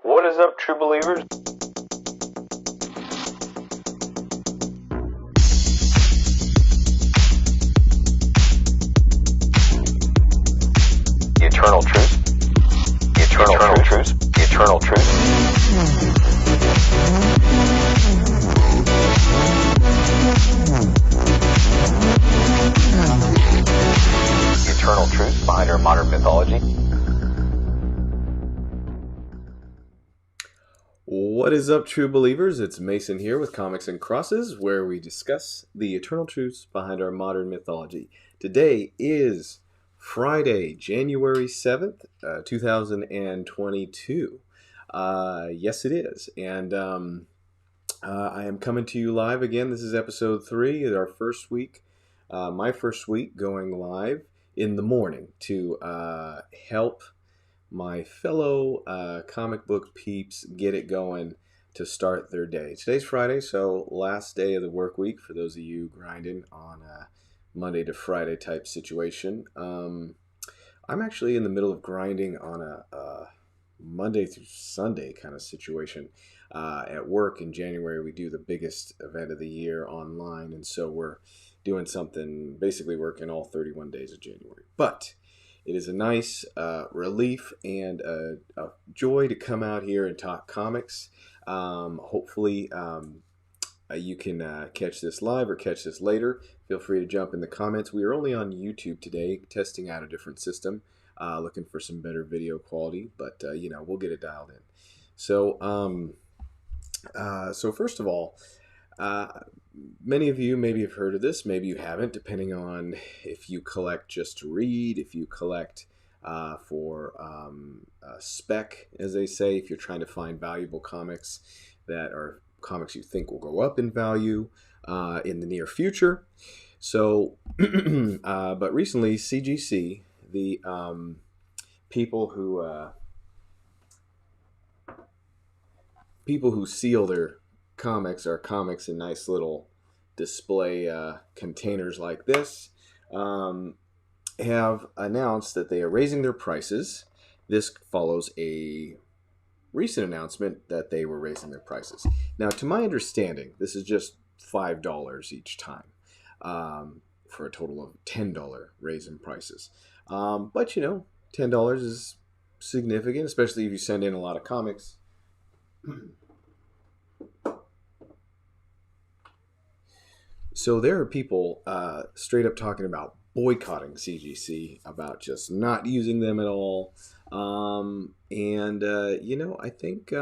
What is up, true believers? The eternal truth. The eternal truth. The eternal truth. The eternal truth behind our modern mythology. What is up, true believers? It's Mason here with Comics and Crosses, where we discuss the eternal truths behind our modern mythology. Today is Friday, January 7th, 2022. Yes, it is. And I am coming to you live again. This is episode 3, our first week, my first week going live in the morning to help my fellow comic book peeps get it going to start their day. Today's Friday, so last day of the work week for those of you grinding on a Monday to Friday type situation. I'm actually in the middle of grinding on a Monday through Sunday kind of situation. At work in January, we do the biggest event of the year online, and so we're doing something, basically working all 31 days of January. But it is a nice relief and a joy to come out here and talk comics. Hopefully you can catch this live or catch this later. Feel free to jump in the comments. We are only on YouTube today, testing out a different system, looking for some better video quality, but we'll get it dialed in. So first of all, many of you maybe have heard of this, maybe you haven't, depending on if you collect just to read, if you collect for spec, as they say, if you're trying to find valuable comics that are comics you think will go up in value in the near future. So, but recently, CGC, the people who seal their comics in nice little display containers like this, have announced that they are raising their prices. This follows a recent announcement that they were raising their prices. Now, to my understanding, this is just $5 each time, for a total of $10 raise in prices. But $10 is significant, especially if you send in a lot of comics. So there are people straight up talking about boycotting CGC, about just not using them at all. I think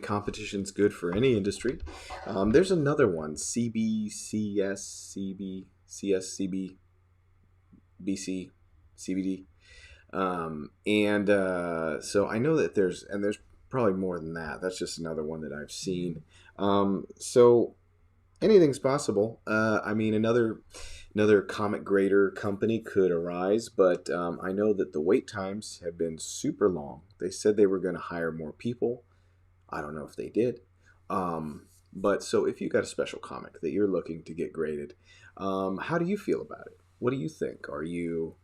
competition's good for any industry. There's another one, CBCS, CB, BC, CBD. So I know that there's probably more than that. That's just another one that I've seen. So anything's possible. Another comic grader company could arise, but I know that the wait times have been super long. They said they were going to hire more people. I don't know if they did. But so if you got a special comic that you're looking to get graded, how do you feel about it? What do you think? Are you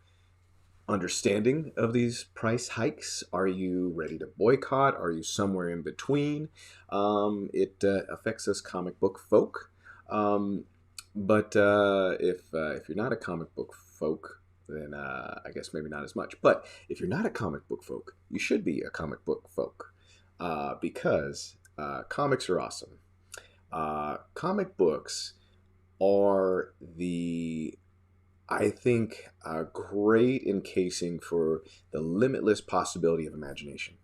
understanding of these price hikes? Are you ready to boycott? Are you somewhere in between? It affects us comic book folk. But if you're not a comic book folk, then I guess maybe not as much. But if you're not a comic book folk, you should be a comic book folk, because comics are awesome. Comic books are I think, great encasing for the limitless possibility of imagination.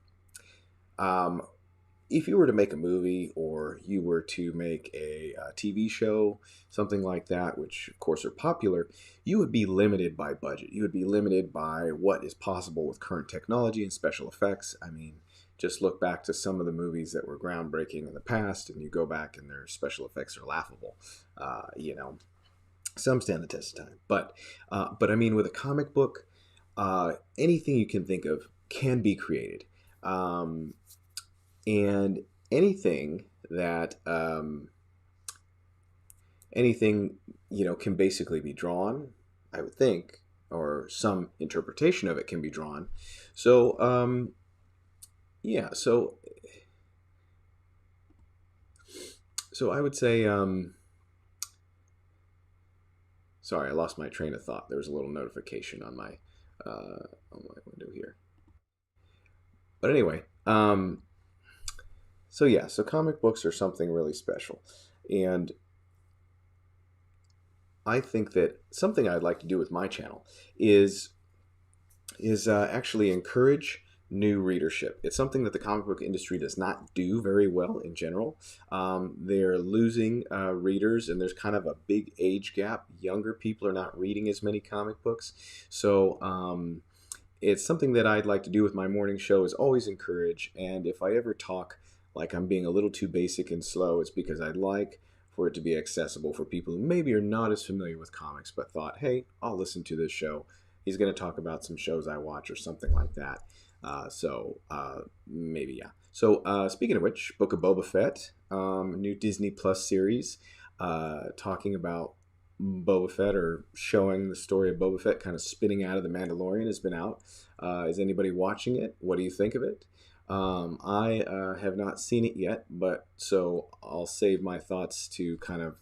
If you were to make a movie, or you were to make a TV show, something like that, which of course are popular, you would be limited by budget. You would be limited by what is possible with current technology and special effects. I mean, just look back to some of the movies that were groundbreaking in the past, and you go back and their special effects are laughable. Some stand the test of time. But I mean, with a comic book, anything you can think of can be created. And anything that can basically be drawn, I would think, or some interpretation of it can be drawn. So yeah, so I would say, sorry, I lost my train of thought. There was a little notification on my window here. But anyway, so yeah, so comic books are something really special, and I think that something I'd like to do with my channel is actually encourage new readership. It's something that the comic book industry does not do very well in general. They're losing readers, and there's kind of a big age gap. Younger people are not reading as many comic books, so it's something that I'd like to do with my morning show is always encourage. And if I ever talk like I'm being a little too basic and slow, it's because I'd like for it to be accessible for people who maybe are not as familiar with comics but thought, hey, I'll listen to this show. He's going to talk about some shows I watch or something like that. Maybe, yeah. So speaking of which, Book of Boba Fett, new Disney Plus series, talking about Boba Fett or showing the story of Boba Fett kind of spinning out of the Mandalorian has been out. Is anybody watching it? What do you think of it? I have not seen it yet, but so I'll save my thoughts to kind of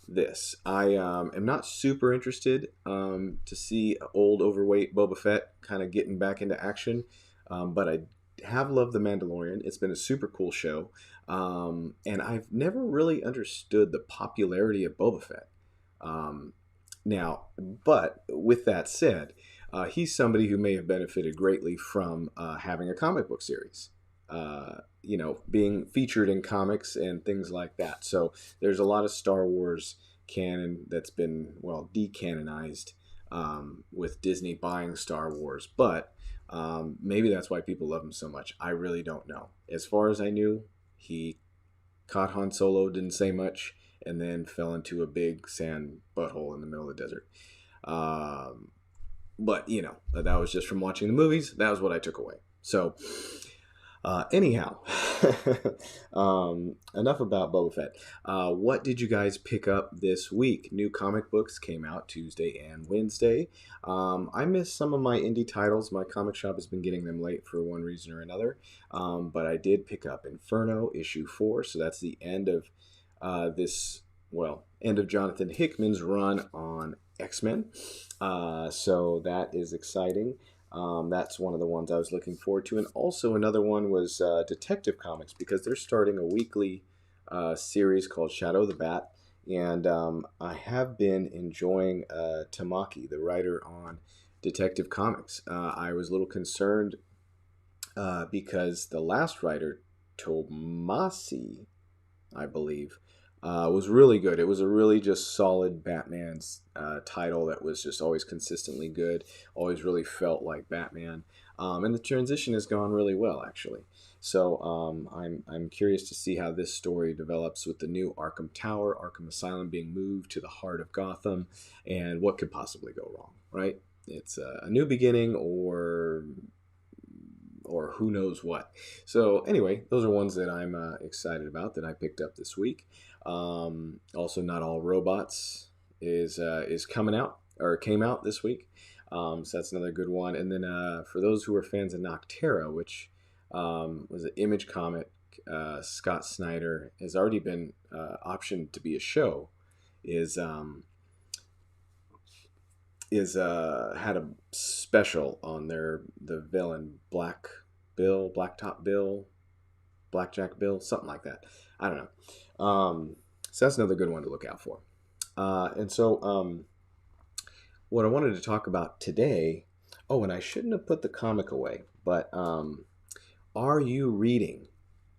this. I am not super interested to see old, overweight Boba Fett kind of getting back into action, but I have loved The Mandalorian. It's been a super cool show, and I've never really understood the popularity of Boba Fett. Um, but with that said, he's somebody who may have benefited greatly from having a comic book series. Being featured in comics and things like that. So there's a lot of Star Wars canon that's been, well, decanonized with Disney buying Star Wars. But maybe that's why people love him so much. I really don't know. As far as I knew, he caught Han Solo, didn't say much, and then fell into a big sand butthole in the middle of the desert. But, that was just from watching the movies. That was what I took away. So, anyhow, enough about Boba Fett. What did you guys pick up this week? New comic books came out Tuesday and Wednesday. I missed some of my indie titles. My comic shop has been getting them late for one reason or another. But I did pick up Inferno issue 4. So that's the end of end of Jonathan Hickman's run on X-Men. So that is exciting. That's one of the ones I was looking forward to. And also another one was Detective Comics, because they're starting a weekly series called Shadow the Bat. And I have been enjoying Tamaki, the writer on Detective Comics. I was a little concerned because the last writer, Tomasi, I believe, was really good. It was a really just solid Batman's title that was just always consistently good, always really felt like Batman. And the transition has gone really well, actually. So I'm curious to see how this story develops with the new Arkham Tower, Arkham Asylum being moved to the heart of Gotham, and what could possibly go wrong, right? It's a new beginning, or who knows what. So anyway, those are ones that I'm excited about that I picked up this week. Also, Not All Robots is coming out, or came out this week. So that's another good one. And then for those who are fans of Noctera, which was an Image comic, Scott Snyder has already been optioned to be a show. Had a special on the villain Blacktop Bill, Blackjack Bill, something like that. I don't know. So that's another good one to look out for. And so what I wanted to talk about today. Oh, and I shouldn't have put the comic away, but are you reading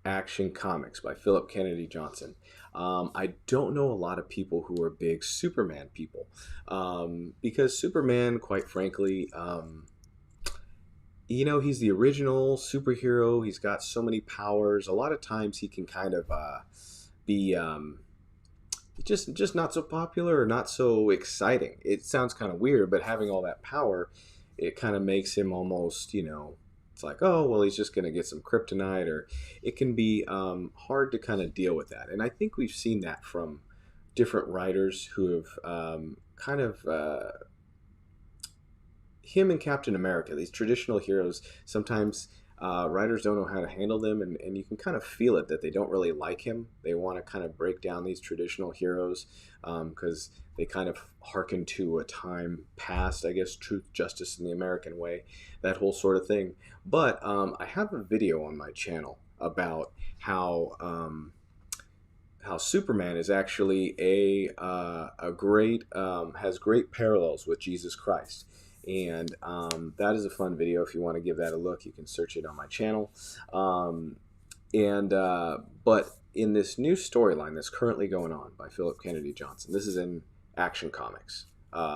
Action Comics by Philip Kennedy Johnson? I don't know a lot of people who are big Superman people, because Superman, quite frankly, he's the original superhero. He's got so many powers. A lot of times he can kind of be just not so popular or not so exciting. It sounds kind of weird, but having all that power, it kind of makes him almost, it's like, oh, well, he's just going to get some kryptonite, or it can be hard to kind of deal with that. And I think we've seen that from different writers who have him and Captain America, these traditional heroes, sometimes writers don't know how to handle them, and you can kind of feel it that they don't really like him. They want to kind of break down these traditional heroes because they kind of hearken to a time past, I guess, truth, justice, and the American way, that whole sort of thing. But I have a video on my channel about how Superman is actually a great has great parallels with Jesus Christ, and that is a fun video. If you want to give that a look, you can search it on my channel. But in this new storyline that's currently going on by Philip Kennedy Johnson, this is in Action Comics.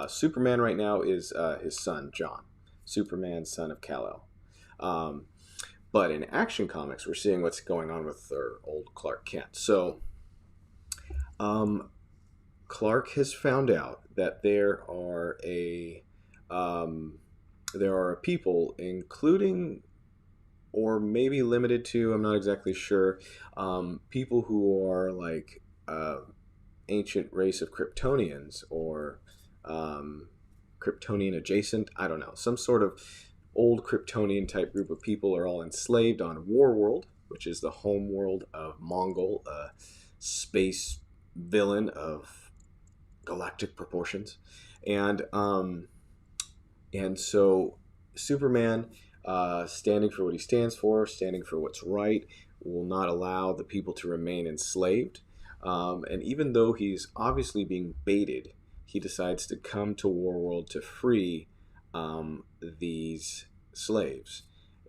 Superman right now is his son John, Superman, son of Kal-El. But in Action Comics, we're seeing what's going on with their old Clark Kent. So Clark has found out that there are people, including or maybe limited to, I'm not exactly sure, people who are like ancient race of Kryptonians or Kryptonian adjacent. I don't know, some sort of old Kryptonian type group of people are all enslaved on Warworld, which is the home world of Mongol, a space villain of galactic proportions, and so Superman, standing for what he stands for, standing for what's right, will not allow the people to remain enslaved. And even though he's obviously being baited, he decides to come to Warworld to free these slaves,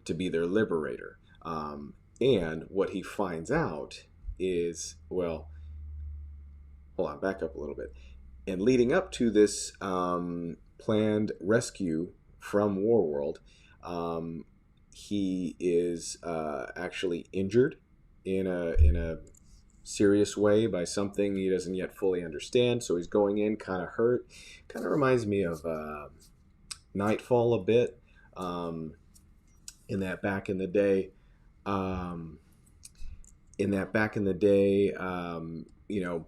to be their liberator. And what he finds out is, well, hold on, back up a little bit. And leading up to this planned rescue from Warworld, he is actually injured in a serious way by something he doesn't yet fully understand. So he's going in kind of hurt. Kind of reminds me of Nightfall a bit. In that back in the day,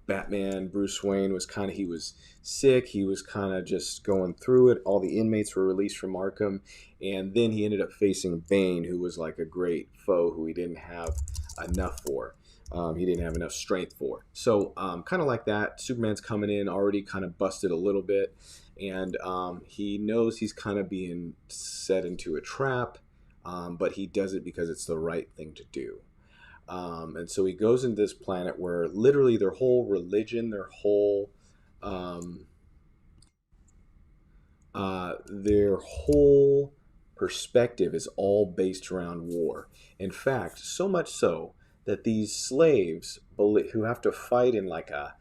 Batman, Bruce Wayne was he was sick. He was kind of just going through it. All the inmates were released from Arkham, and then he ended up facing Bane, who was like a great foe who he didn't have enough for. He didn't have enough strength for. So kind of like that, Superman's coming in already kind of busted a little bit, and he knows he's kind of being set into a trap, but he does it because it's the right thing to do. And so he goes into this planet where literally their whole religion, their whole perspective is all based around war. In fact, so much so that these slaves who have to fight in like a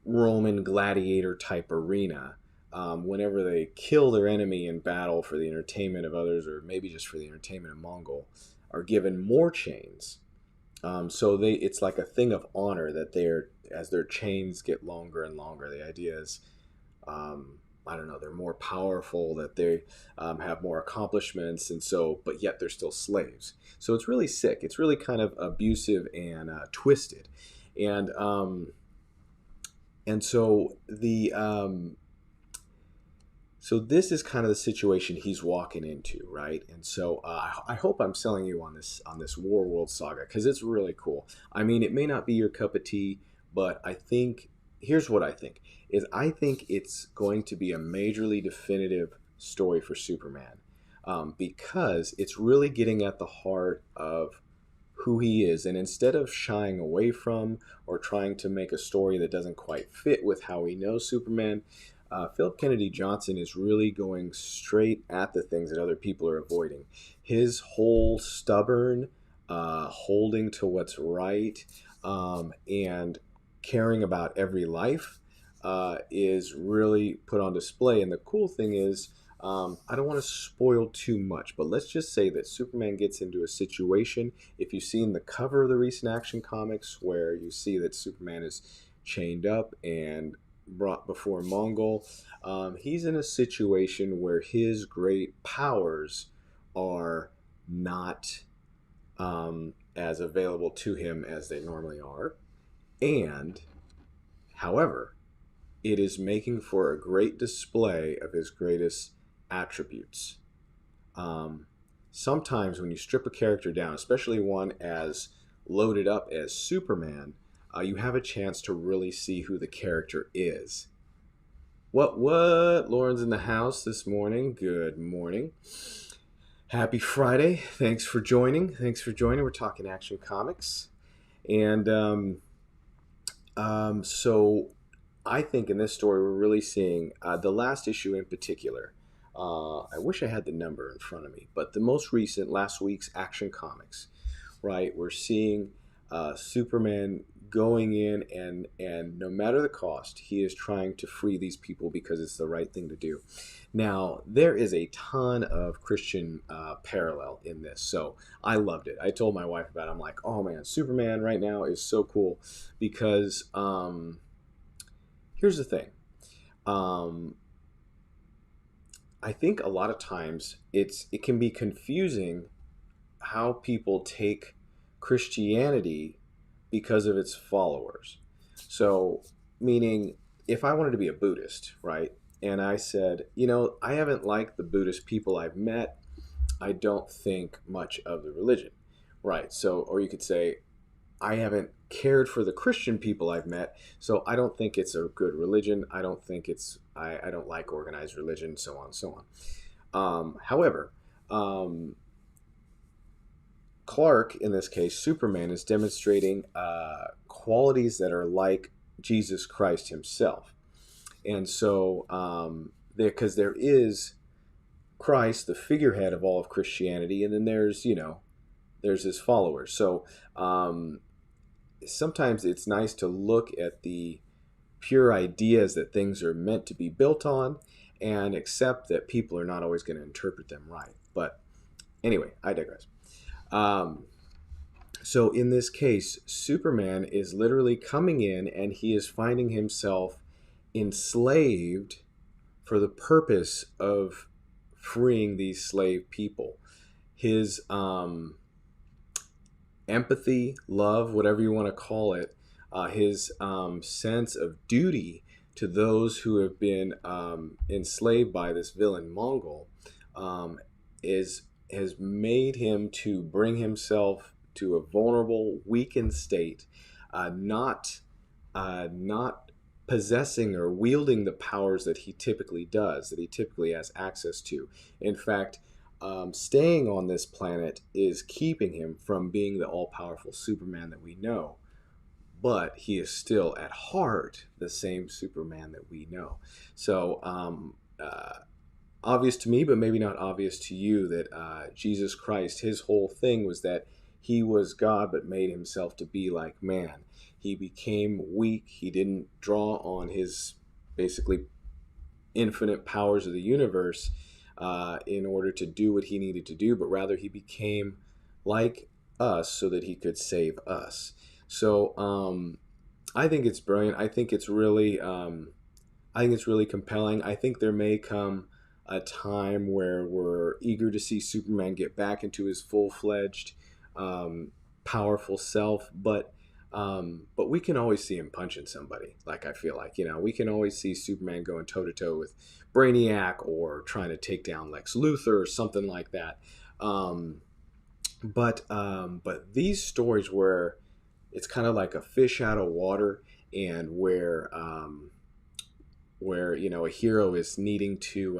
Roman gladiator type arena, whenever they kill their enemy in battle for the entertainment of others, or maybe just for the entertainment of Mongol, are given more chains. So it's like a thing of honor that as their chains get longer and longer, the idea is, I don't know, they're more powerful, that they have more accomplishments, and so, but yet they're still slaves. So it's really sick. It's really kind of abusive and twisted, and so so this is kind of the situation he's walking into, right? And so I hope I'm selling you on this Warworld saga, because it's really cool. I mean, it may not be your cup of tea, but I think, here's what I think, is I think it's going to be a majorly definitive story for Superman, because it's really getting at the heart of who he is. And instead of shying away from or trying to make a story that doesn't quite fit with how we know Superman, Philip Kennedy Johnson is really going straight at the things that other people are avoiding. His whole stubborn holding to what's right, and caring about every life is really put on display. And the cool thing is, I don't want to spoil too much, but let's just say that Superman gets into a situation, if you've seen the cover of the recent Action Comics, where you see that Superman is chained up and brought before Mongol, he's in a situation where his great powers are not as available to him as they normally are, and however, it is making for a great display of his greatest attributes. sometimes when you strip a character down, especially one as loaded up as Superman, you have a chance to really see who the character is. What? Lauren's in the house this morning. Good morning. Happy Friday. Thanks for joining. We're talking Action Comics. And so I think in this story, we're really seeing the last issue in particular. I wish I had the number in front of me, but the most recent, last week's Action Comics, right? We're seeing Superman going in, and no matter the cost, he is trying to free these people because it's the right thing to do. Now, there is a ton of Christian parallel in this, so I loved it. I told my wife about it. I'm like, oh man, Superman right now is so cool because here's the thing. I think a lot of times it can be confusing how people take Christianity because of its followers. So, meaning, if I wanted to be a Buddhist, right, and I said, I haven't liked the Buddhist people I've met, I don't think much of the religion, right? So, or you could say, I haven't cared for the Christian people I've met, so I don't think it's a good religion. I don't think I don't like organized religion, so on and so on. However, Clark, in this case, Superman, is demonstrating qualities that are like Jesus Christ himself. And so, because there is Christ, the figurehead of all of Christianity, and then there's his followers. So sometimes it's nice to look at the pure ideas that things are meant to be built on and accept that people are not always going to interpret them right. But anyway, I digress. So in this case, Superman is literally coming in and he is finding himself enslaved for the purpose of freeing these slave people. His empathy, love, whatever you want to call it, his sense of duty to those who have been enslaved by this villain Mongol has made him to bring himself to a vulnerable, weakened state, not possessing or wielding the powers that he typically does, that he typically has access to. In fact, staying on this planet is keeping him from being the all-powerful Superman that we know. But he is still, at heart, the same Superman that we know. So, obvious to me, but maybe not obvious to you, that Jesus Christ, his whole thing was that he was God but made himself to be like man. He became weak. He didn't draw on his basically infinite powers of the universe in order to do what he needed to do, but rather he became like us so that he could save us. So I think it's brilliant. I think it's really compelling. I think there may come a time where we're eager to see Superman get back into his full-fledged powerful self, but we can always see him punching somebody. Like, I feel like, we can always see Superman going toe-to-toe with Brainiac or trying to take down Lex Luthor or something like that. But these stories where it's kind of like a fish out of water, and where a hero is needing to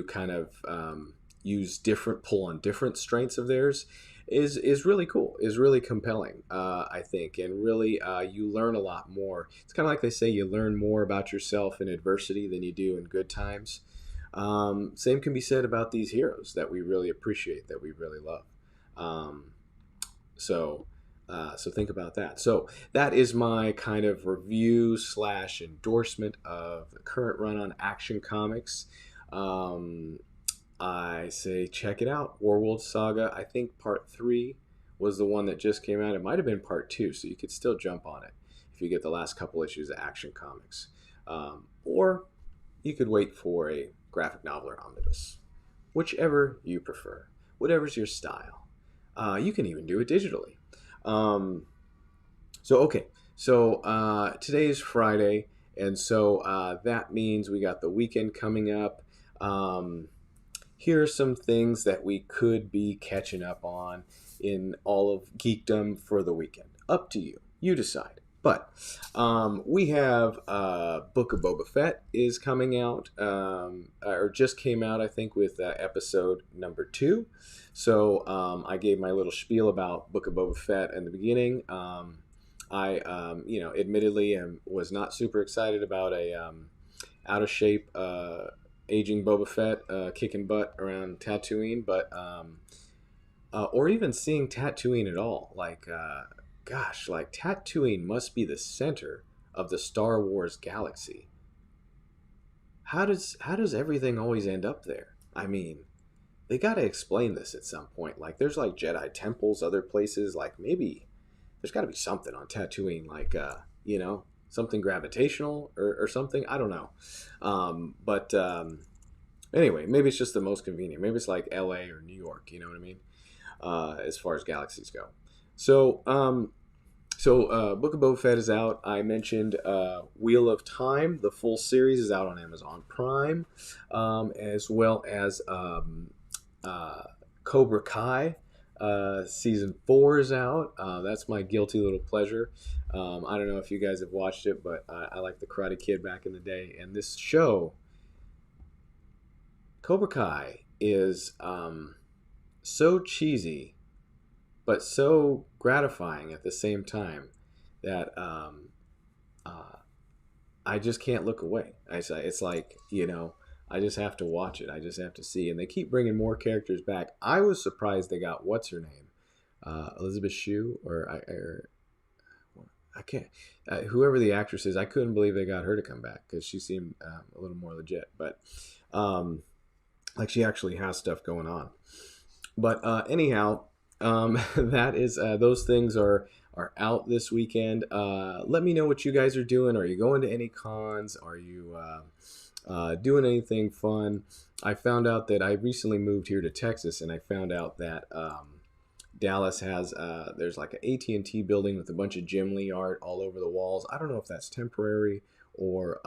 kind of pull on different strengths of theirs, is really cool, is really compelling, I think, and really you learn a lot more. It's kind of like they say, you learn more about yourself in adversity than you do in good times. Same can be said about these heroes that we really appreciate, that we really love. So think about that. So that is my kind of review / endorsement of the current run on Action Comics. I say check it out. Warworld Saga. I think part 3 was the one that just came out. It might have been part 2, so you could still jump on it if you get the last couple issues of Action Comics. Or you could wait for a graphic novel or omnibus. Whichever you prefer. Whatever's your style. You can even do it digitally. So today is Friday, and so that means we got the weekend coming up. here are some things that we could be catching up on in all of geekdom for the weekend. Up to you. You decide. But we have Book of Boba Fett is coming out, or just came out, I think, with episode number 2. So I gave my little spiel about Book of Boba Fett in the beginning. I, admittedly was not super excited about a out of shape, aging Boba Fett kicking butt around Tatooine, but or even seeing Tatooine at all. Gosh, like Tatooine must be the center of the Star Wars galaxy. How does everything always end up there? I mean, they got to explain this at some point. Like, there's like Jedi temples, other places. Like, maybe there's got to be something on Tatooine, like something gravitational or something. I don't know. But anyway, maybe it's just the most convenient. Maybe it's like L.A. or New York. You know what I mean? As far as galaxies go. So, Book of Boba Fett is out. I mentioned Wheel of Time. The full series is out on Amazon Prime, as well as Cobra Kai. Season 4 is out. That's my guilty little pleasure. I don't know if you guys have watched it, but I like the Karate Kid back in the day. And this show, Cobra Kai, is so cheesy, but so gratifying at the same time that I just can't look away. It's like, I just have to watch it. I just have to see. And they keep bringing more characters back. I was surprised they got, what's her name? Elizabeth Shue, I can't, whoever the actress is, I couldn't believe they got her to come back because she seemed a little more legit. But like she actually has stuff going on. But anyhow, that is those things are out this weekend. Let me know what you guys are doing. Are you going to any cons? Are you doing anything fun? I found out that I recently moved here to Texas, and I found out that Dallas has there's like an AT&T building with a bunch of Jim Lee art all over the walls. I don't know if that's temporary or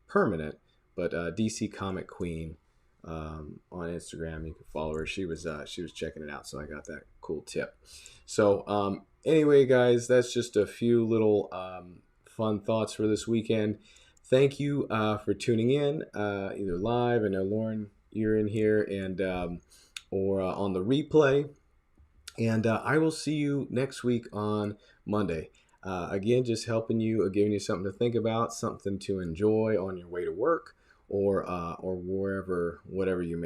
permanent, but DC Comic Queen on Instagram, you can follow her. She was checking it out, so I got that cool tip. So anyway, guys, that's just a few little fun thoughts for this weekend. Thank you for tuning in, either live. I know Lauren, you're in here, and or on the replay. And I will see you next week on Monday. Again, just helping you, giving you something to think about, something to enjoy on your way to work, or wherever, whatever you may